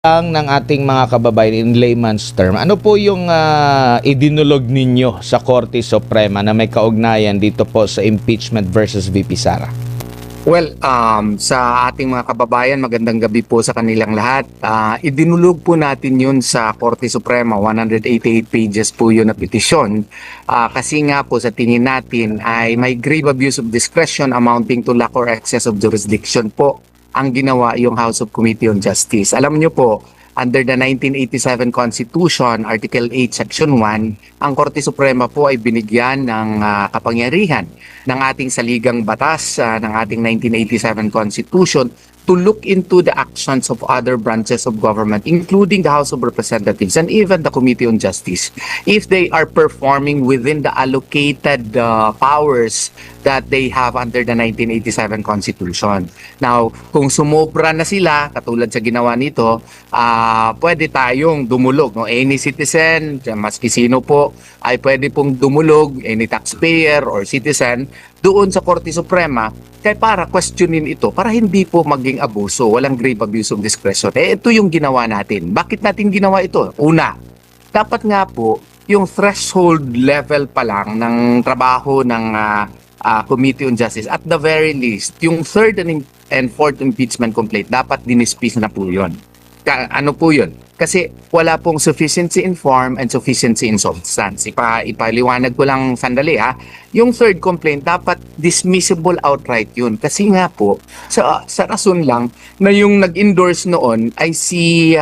Ang ng ating mga kababayan in layman's term, ano po yung idinulog ninyo sa Korte Suprema na may kaugnayan dito po sa impeachment versus VP Sara? Well, sa ating mga kababayan, magandang gabi po sa kanilang lahat. Idinulog po natin yun sa Korte Suprema, 188 pages po yun na petisyon. Kasi nga po sa tingin natin ay may grave abuse of discretion amounting to lack or excess of jurisdiction po ang ginawa yung House of Committee on Justice. Alam niyo po, under the 1987 Constitution, Article 8, Section 1, ang Korte Suprema po ay binigyan ng kapangyarihan ng ating saligang batas ng ating 1987 Constitution to look into the actions of other branches of government, including the House of Representatives and even the Committee on Justice, if they are performing within the allocated powers that they have under the 1987 Constitution. Now, kung sumobra na sila, katulad sa ginawa nito, pwede tayong dumulog. No? Any citizen, maski sino po, ay pwede pong dumulog, any taxpayer or citizen, doon sa Korte Suprema, kaya para questionin ito, para hindi po maging abuso, walang grave abuse of discretion. Ito yung ginawa natin. Bakit natin ginawa ito? Una, dapat nga po, yung threshold level pa lang ng trabaho ng Committee on Justice, at the very least, yung third and fourth impeachment complaint, dapat dinispis na po yun. Ano po yun? Kasi wala pong sufficiency in form and sufficiency in substance. Ipaliwanag ko lang sandali ha. Yung third complaint, dapat dismissible outright yun. Kasi nga po, sa rason lang na yung nag-endorse noon ay si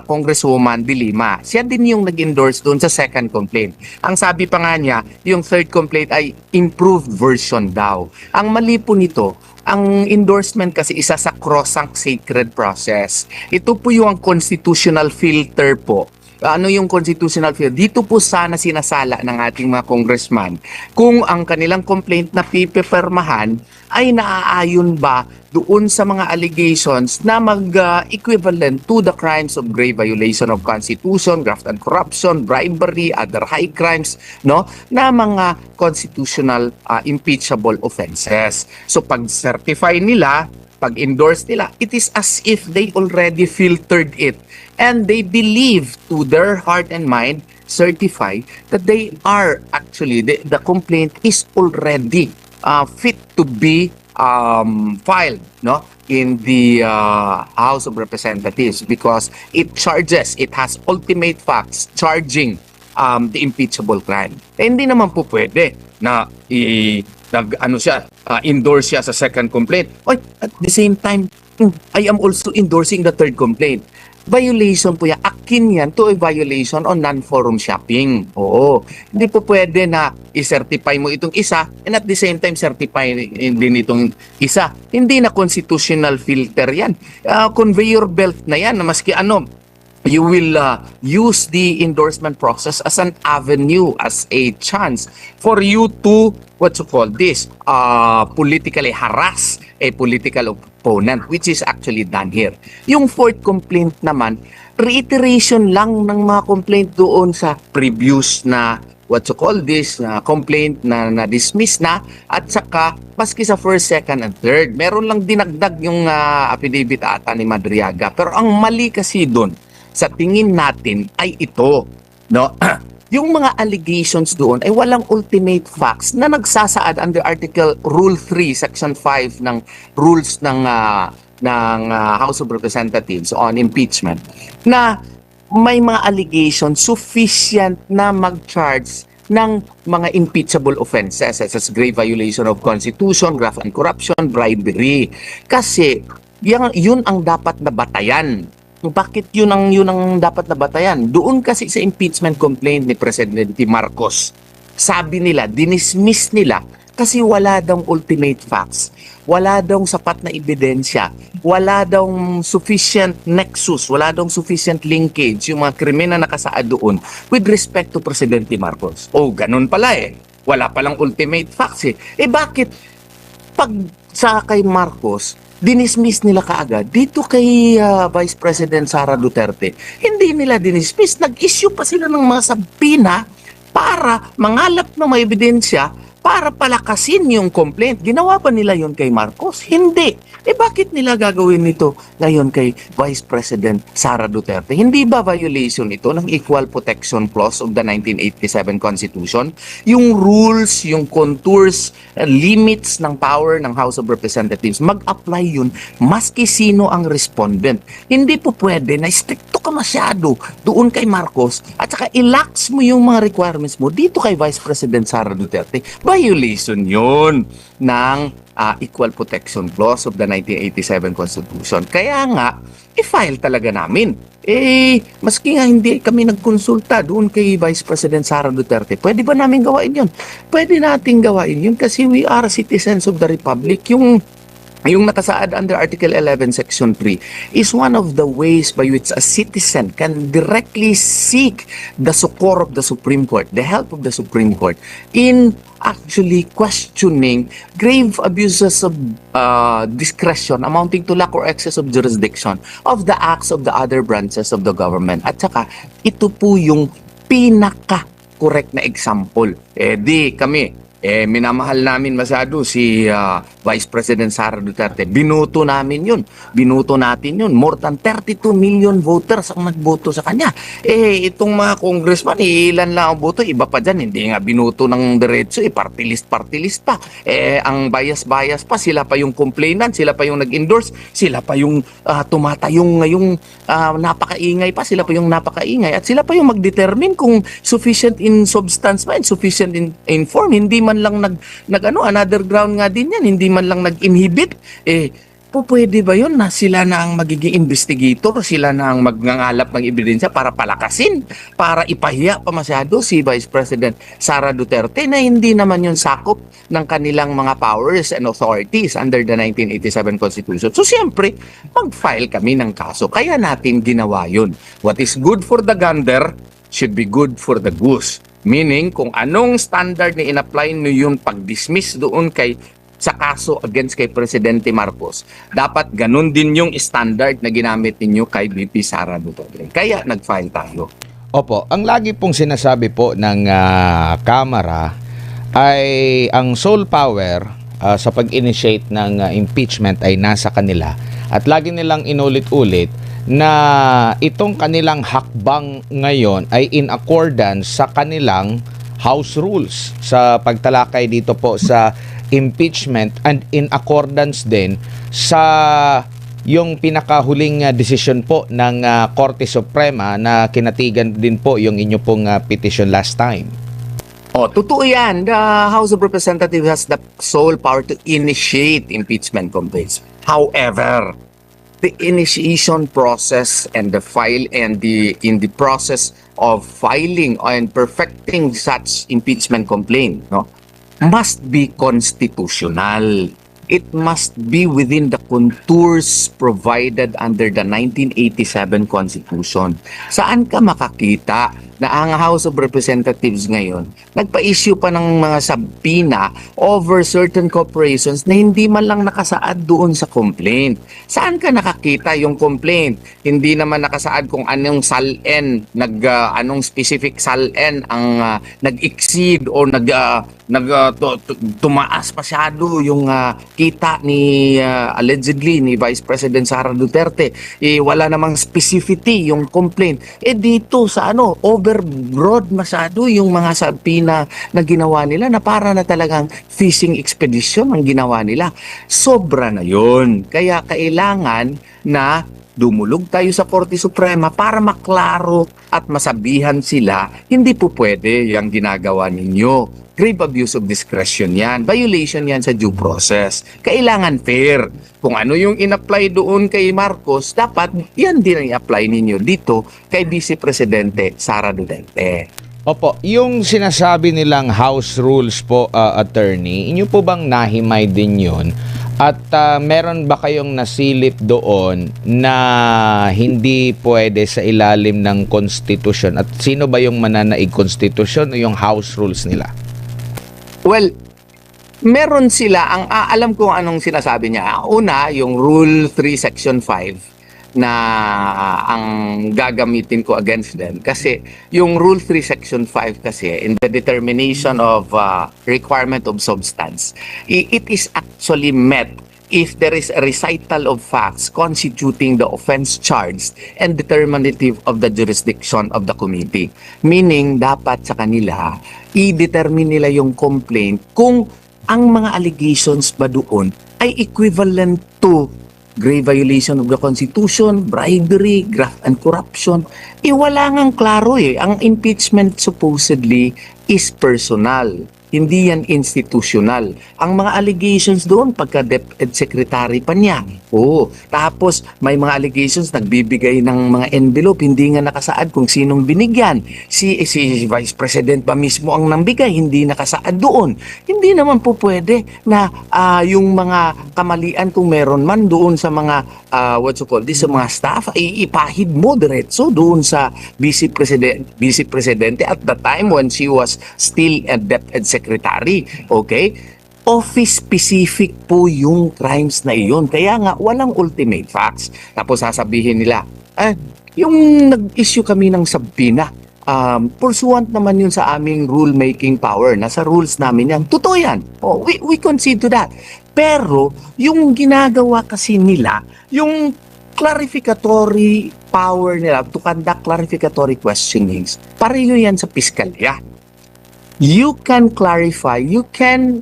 Congresswoman De Lima. Siya din yung nag-endorse doon sa second complaint. Ang sabi pa nga niya, yung third complaint ay improved version daw. Ang mali po nito, ang endorsement kasi isa sa cross-sanct sacred process. Ito po yung constitutional filter po. Ano yung constitutional filter? Dito po sana sinasala ng ating mga congressman kung ang kanilang complaint na pipepermahan ay naaayon ba doon sa mga allegations na mag-equivalent to the crimes of grave violation of Constitution, graft and corruption, bribery, other high crimes, no? Na mga constitutional impeachable offenses. So pag-certify nila, pag-endorse nila, it is as if they already filtered it and they believe to their heart and mind, certify that they are actually, the complaint is already fit to be filed, no, in the House of Representatives because it has ultimate facts charging the impeachable crime. Hindi naman po pwede na endorse siya sa second complaint. At the same time, I am also endorsing the third complaint. Violation po yan. Akin yan to a violation on non-forum shopping. Oo. Hindi po pwede na i-certify mo itong isa and at the same time certify din itong isa. Hindi na constitutional filter yan. Conveyor belt na yan na maski you will use the endorsement process as an avenue, as a chance for you to, politically harass a political opponent, which is actually done here. Yung fourth complaint naman, reiteration lang ng mga complaint doon sa previous na complaint na na-dismiss na at saka maski sa first, second, and third. Meron lang dinagdag yung affidavit ata ni Madriaga. Pero ang mali kasi doon, sa tingin natin ay ito, no? Yung mga allegations doon ay walang ultimate facts na nagsasaad under Rule 3, Section 5 ng rules ng House of Representatives on impeachment na may mga allegations sufficient na mag-charge ng mga impeachable offenses such as grave violation of Constitution, graft and corruption, bribery. Kasi yun ang dapat na batayan. Bakit yun ang dapat na batayan? Doon kasi sa impeachment complaint ni Presidente Marcos, sabi nila, dinismiss nila kasi wala daw ultimate facts, wala daw sapat na ebidensya, wala daw sufficient nexus, wala daw sufficient linkage yung mga krimen na nakasaad doon with respect to Presidente Marcos. Ganun pala Wala palang ultimate facts bakit pag sa kay Marcos, dinismiss nila kaagad. Dito kay Vice President Sara Duterte, hindi nila dinismiss. Nag-issue pa sila ng mga sabina para mangalap ng mga ebidensya para palakasin yung complaint. Ginawa ba nila yon kay Marcos? Hindi. Bakit nila gagawin nito ngayon kay Vice President Sara Duterte? Hindi ba violation ito ng Equal Protection Clause of the 1987 Constitution? Yung rules, yung contours, limits ng power ng House of Representatives, mag-apply yun maski sino ang respondent. Hindi po pwede na stricto ka masyado doon kay Marcos at saka ilax mo yung mga requirements mo dito kay Vice President Sara Duterte. Violation yun ng Equal Protection Clause of the 1987 Constitution. Kaya nga, i-file talaga namin. Maski nga hindi kami nagkonsulta doon kay Vice President Sara Duterte, pwede ba namin gawain yun? Pwede natin gawain yun kasi we are citizens of the Republic. Yung nakasaad under Article 11, Section 3 is one of the ways by which a citizen can directly seek the succor of the Supreme Court, the help of the Supreme Court in actually questioning grave abuses of discretion amounting to lack or excess of jurisdiction of the acts of the other branches of the government. At saka, ito po yung pinaka-correct na example. Minamahal namin masyado si Vice President Sara Duterte. Binoto namin yun. Binoto natin yun. More than 32 million voters ang nagboto sa kanya. Itong mga congressman, ilan lang ang boto. Iba pa dyan, hindi nga binoto ng diretso. Party list pa. Ang bias pa. Sila pa yung complainant. Sila pa yung nag-endorse. Sila pa yung tumatayong ngayong napakaingay pa. Sila pa yung napakaingay. At sila pa yung mag-determine kung sufficient in substance ba, sufficient in form. Hindi man lang another ground nga din yan, hindi man lang nag-inhibit, pwede ba yun na sila na ang magiging investigator, sila na ang magngangalap ng ebidensya para palakasin, para ipahiya pa masyado si Vice President Sara Duterte na hindi naman yun sakop ng kanilang mga powers and authorities under the 1987 Constitution. So siyempre, mag-file kami ng kaso, kaya natin ginawa yun. What is good for the gander should be good for the goose. Meaning, kung anong standard na in-apply nyo yung pag-dismiss doon sa kaso against kay Presidente Marcos, dapat ganun din yung standard na ginamit ninyo kay VP Sara Duterte. Kaya nag-file tayo. Opo, ang lagi pong sinasabi po ng Kamara ay ang sole power sa pag-initiate ng impeachment ay nasa kanila. At lagi nilang inulit-ulit na itong kanilang hakbang ngayon ay in accordance sa kanilang House rules sa pagtalakay dito po sa impeachment and in accordance din sa yung pinakahuling desisyon po ng Korte Suprema na kinatigan din po yung inyo pong petition last time. Totoo yan. The House of Representatives has the sole power to initiate impeachment complaints. However, the initiation process and the file and in the process of filing and perfecting such impeachment complaint, must be constitutional. It must be within the contours provided under the 1987 Constitution. Saan ka makakita na ang House of Representatives ngayon nagpa-issue pa ng mga subpoena over certain corporations na hindi man lang nakasaad doon sa complaint? Saan ka nakakita yung complaint? Hindi naman nakasaad kung anong SALN, anong specific SALN ang nag-exceed o tumaas masyado yung kita ni allegedly ni Vice President Sara Duterte. Wala namang specificity yung complaint. Dito sa overbroad masyado yung mga subpoena na ginawa nila na para na talagang fishing expedition ang ginawa nila. Sobra na yun. Kaya kailangan na dumulog tayo sa Korte Suprema para maklaro at masabihan sila, hindi po pwede yung ginagawa ninyo. Grave abuse of discretion yan. Violation yan sa due process. Kailangan fair. Kung ano yung in-apply doon kay Marcos, dapat yan din ang i-apply ninyo dito kay Vice Presidente Sara Duterte. Opo, yung sinasabi nilang House rules po, attorney, inyo po bang nahimay din yun? At meron ba kayong nasilip doon na hindi pwede sa ilalim ng konstitusyon? At sino ba yung mananaig konstitusyon o yung House rules nila? Well, meron sila, alam ko anong sinasabi niya. Una, yung Rule 3, Section 5, na ang gagamitin ko against them. Kasi yung Rule 3 Section 5 kasi in the determination of requirement of substance, it is actually met if there is a recital of facts constituting the offense charged and determinative of the jurisdiction of the committee. Meaning, dapat sa kanila, i-determine nila yung complaint kung ang mga allegations ba doon ay equivalent to grave violation of the Constitution, bribery, graft and corruption. Wala ngang klaro eh. Ang impeachment supposedly is personal. Hindi yan institutional. Ang mga allegations doon, pagka DepEd Secretary pa niya. Oo. Tapos, may mga allegations, nagbibigay ng mga envelope, hindi nga nakasaad kung sinong binigyan. Si Vice President ba mismo ang nambigay, hindi nakasaad doon. Hindi naman po pwede na yung mga kamalian kung meron man doon sa mga, sa mga staff, ay ipahid mo diretso doon sa Vice Presidente at the time when she was still a DepEd Secretary. Okay? Office-specific po yung crimes na iyon. Kaya nga, walang ultimate facts. Tapos sasabihin nila, yung nag-issue kami ng subpoena, pursuant naman yun sa aming rule-making power. Nasa rules namin yan. Totoo yan. Oh, we concede to that. Pero, yung ginagawa kasi nila, yung clarificatory power nila to conduct clarificatory questionings, pareho yan sa piskalya. You can clarify, you can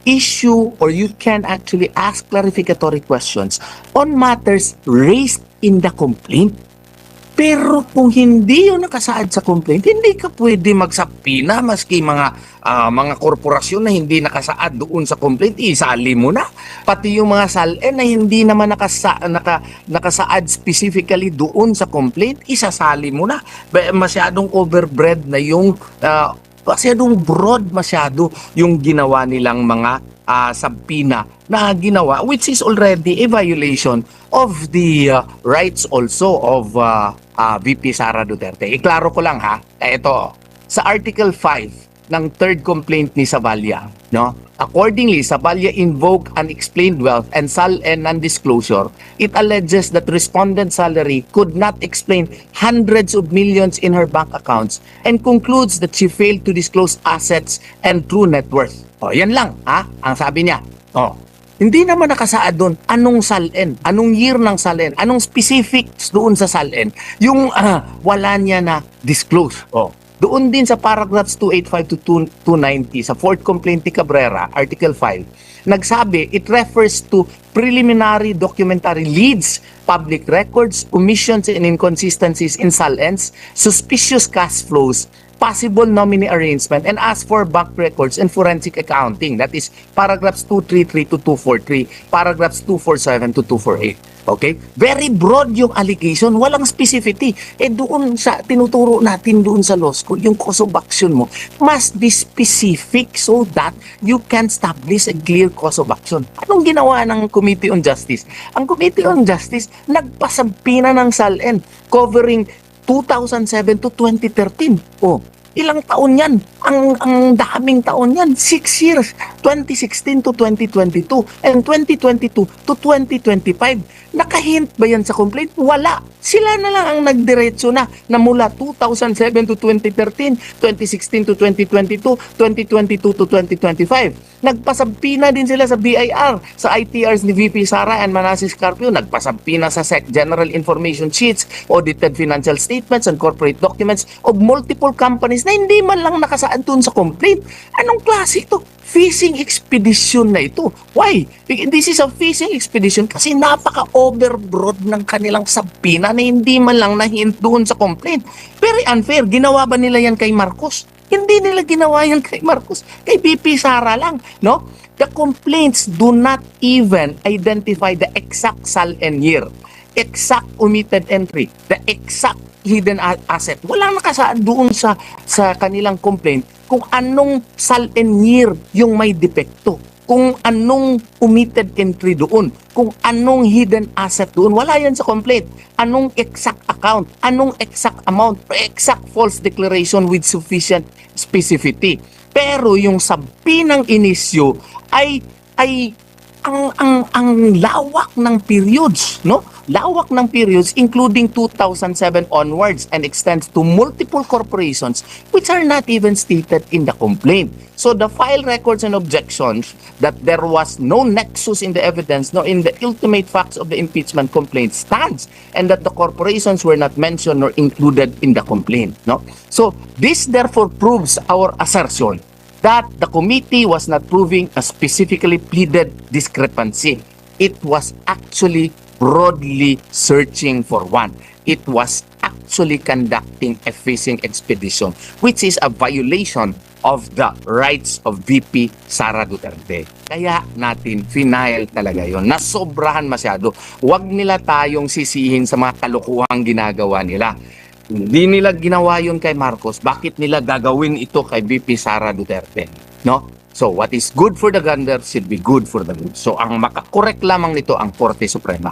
issue or you can actually ask clarificatory questions on matters raised in the complaint. Pero kung hindi yun nakasaad sa complaint, hindi ka pwede magsapina maski mga korporasyon na hindi nakasaad doon sa complaint, isali mo na. Pati yung mga SALN na hindi naman nakasaad specifically doon sa complaint, isasali mo na. Masyadong overbread na yung masyadong broad masyado yung ginawa nilang mga subpoena na ginawa, which is already a violation of the rights also of VP Sara Duterte. Iklaro ko lang ha, ito, sa Article 5 ng third complaint ni Savalla, no? Accordingly, Savalla invoked unexplained wealth and SALN non-disclosure. It alleges that respondent's salary could not explain hundreds of millions in her bank accounts and concludes that she failed to disclose assets and true net worth. O, yan lang, ha? Ang sabi niya. O, hindi naman nakasaad doon anong SALN, anong year ng SALN, anong specifics doon sa SALN, yung wala niya na disclose. O, doon din sa paragraphs 285 to 290 sa fourth complaint ni Cabrera, Article 5, nagsabi it refers to preliminary documentary leads, public records, omissions and inconsistencies in SALNs, suspicious cash flows, possible nominee arrangement, and ask for bank records and forensic accounting. That is paragraphs 233 to 243, paragraphs 247 to 248. Okay? Very broad yung allegation, walang specificity. Doon sa tinuturo natin doon sa law school, yung cause of action mo must be specific so that you can establish a clear cause of action. Anong ginawa ng Committee on Justice? Ang Committee on Justice nagpasampina ng SALN covering 2007 to 2013. Oh, ilang taon yan? Ang daming taon yan. 6 years. 2016 to 2022 and 2022 to 2025. Nakahint ba yan sa complaint? Wala. Sila na lang ang nagdiretso na mula 2007 to 2013, 2016 to 2022, 2022 to 2025. Nagpasampina din sila sa BIR, sa ITRs ni VP Sara and Manasseh Carpio. Nagpasampina sa SEC General Information Sheets, audited financial statements and corporate documents of multiple companies na hindi man lang nakasaad doon sa complaint. Anong klase ito? Fishing expedition na ito. Why? This is a fishing expedition kasi napaka-overbroad ng kanilang sabina na hindi man lang na-hint doon sa complaint. Very unfair. Ginawa ba nila yan kay Marcos? Hindi nila ginawa yan kay Marcos. Kay VP Sara lang, no? The complaints do not even identify the exact SALN year, exact omitted entry, the exact hidden asset. Walang nakasaad doon sa kanilang complaint kung anong SALN year yung may depekto, kung anong omitted entry doon, kung anong hidden asset doon. Wala yan sa complaint. Anong exact account, anong exact amount, exact false declaration with sufficient specificity. Pero yung sabinang inisyo ay ang lawak ng periods, no? Lawak ng periods including 2007 onwards and extends to multiple corporations which are not even stated in the complaint. So the file records and objections that there was no nexus in the evidence nor in the ultimate facts of the impeachment complaint stands, and that the corporations were not mentioned nor included in the complaint, no? So this therefore proves our assertion that the committee was not proving a specifically pleaded discrepancy. It was actually broadly searching for one. It was actually conducting a fishing expedition, which is a violation of the rights of VP Sara Duterte. Kaya natin final talaga yon. Nasobrahan masyado. Huwag nila tayong sisihin sa mga kalukuhang ginagawa nila. Hindi nila ginawa yun kay Marcos. Bakit nila gagawin ito kay VP Sara Duterte? No? So, what is good for the gander should be good for the goose. So, ang makakorek lamang nito ang Korte Suprema.